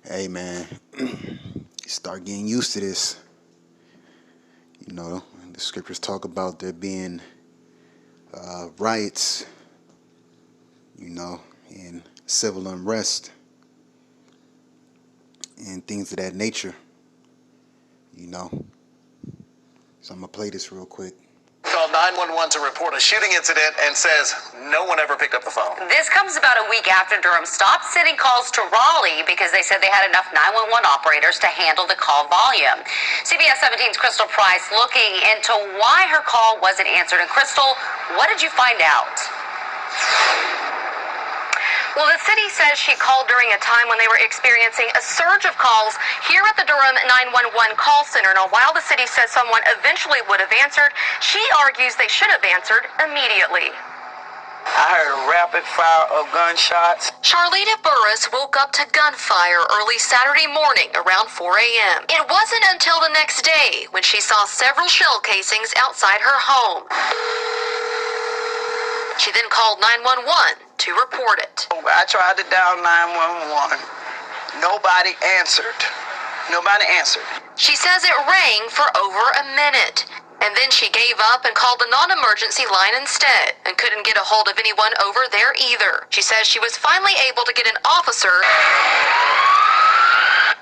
Hey man, start getting used to this. You know, the scriptures talk about there being riots, and civil unrest and things of that nature. You know, so I'm gonna play this real quick. Called 911 to report a shooting incident and says no one ever picked up the phone. This comes about a week after Durham stopped sending calls to Raleigh because they said they had enough 911 operators to handle the call volume. CBS 17's Crystal Price looking into why her call wasn't answered. And Crystal, what did you find out? Well, the city says she called during a time when they were experiencing a surge of calls here at the Durham 911 call center. Now, while the city says someone eventually would have answered, she argues they should have answered immediately. I heard a rapid fire of gunshots. Charlita Burris woke up to gunfire early Saturday morning around 4 a.m. It wasn't until the next day when she saw several shell casings outside her home. She then called 911 to report it. I tried to dial 911. Nobody answered. She says it rang for over a minute. And then she gave up and called the non-emergency line instead and couldn't get a hold of anyone over there either. She says she was finally able to get an officer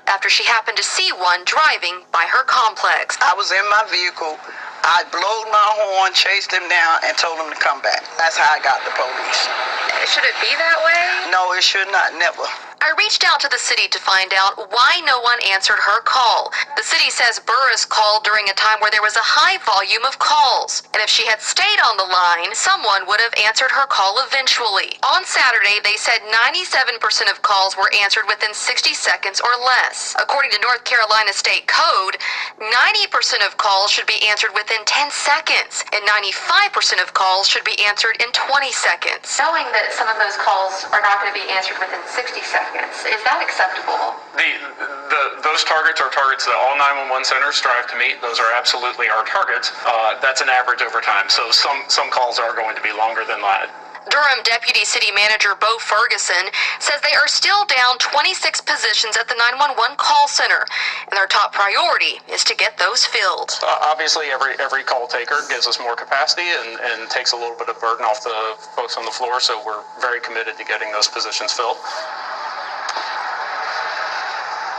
after she happened to see one driving by her complex. I was in my vehicle. I blowed my horn, chased him down, and told him to come back. That's how I got the police. Should it be that way? No, it should not, never. I reached out to the city to find out why no one answered her call. The city says Burris called during a time where there was a high volume of calls. And if she had stayed on the line, someone would have answered her call eventually. On Saturday, they said 97% of calls were answered within 60 seconds or less. According to North Carolina State Code, 90% of calls should be answered within 10 seconds, and 95% of calls should be answered in 20 seconds. Knowing that some of those calls are not going to be answered within 60 seconds, is that acceptable? Those targets are targets that all 911 centers strive to meet. Those are absolutely our targets. That's an average over time. So some calls are going to be longer than that. Durham Deputy City Manager Bo Ferguson says they are still down 26 positions at the 911 call center, and their top priority is to get those filled. Obviously, every call taker gives us more capacity and takes a little bit of burden off the folks on the floor, so we're very committed to getting those positions filled.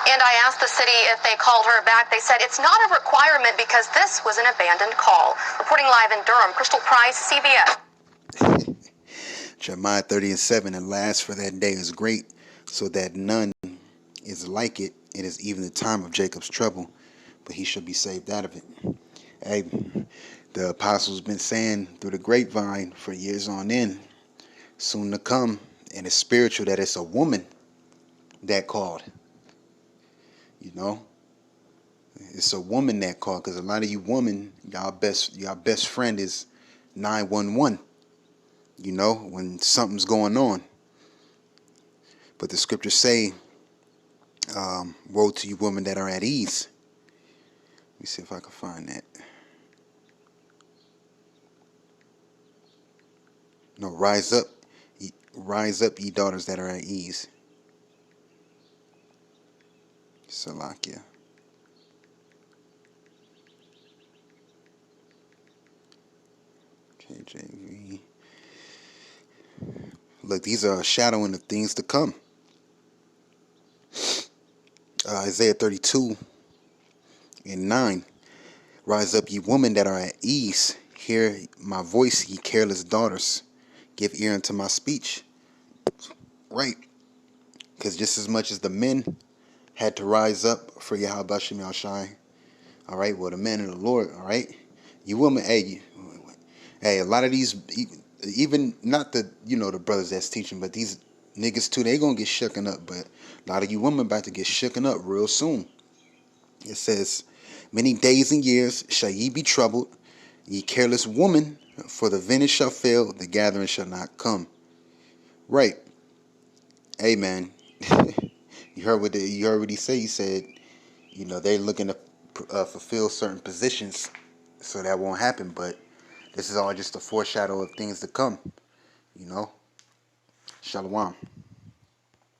And I asked the city if they called her back. They said it's not a requirement because this was an abandoned call. Reporting live in Durham, Crystal Price, CBS. Jeremiah 30:7, and last for that day is great, so that none is like it. It is even the time of Jacob's trouble, but he shall be saved out of it. Hey, the apostles been saying through the grapevine for years on end, soon to come, and it's spiritual that it's a woman that called. It's a woman that called, because a lot of you women, y'all best friend is 911. When something's going on. But the scriptures say, woe to you women that are at ease. Let me see if I can find that. No, rise up, ye daughters that are at ease. Salakia. KJV. Look, these are shadowing of things to come. Isaiah 32:9. Rise up, ye women that are at ease. Hear my voice, ye careless daughters. Give ear unto my speech. Right. Because just as much as the men had to rise up for Yahawashi, all right, well, the men of the Lord, all right, you women, hey, a lot of these, even not the the brothers that's teaching, but these niggas too, they gonna get shooken up. But a lot of you women about to get shooken up real soon. It says, many days and years shall ye be troubled, ye careless woman, for the vintage shall fail, the gathering shall not come. Right. Amen. You heard what he said. He said, they're looking to fulfill certain positions, so that won't happen. But this is all just a foreshadow of things to come. Shalom.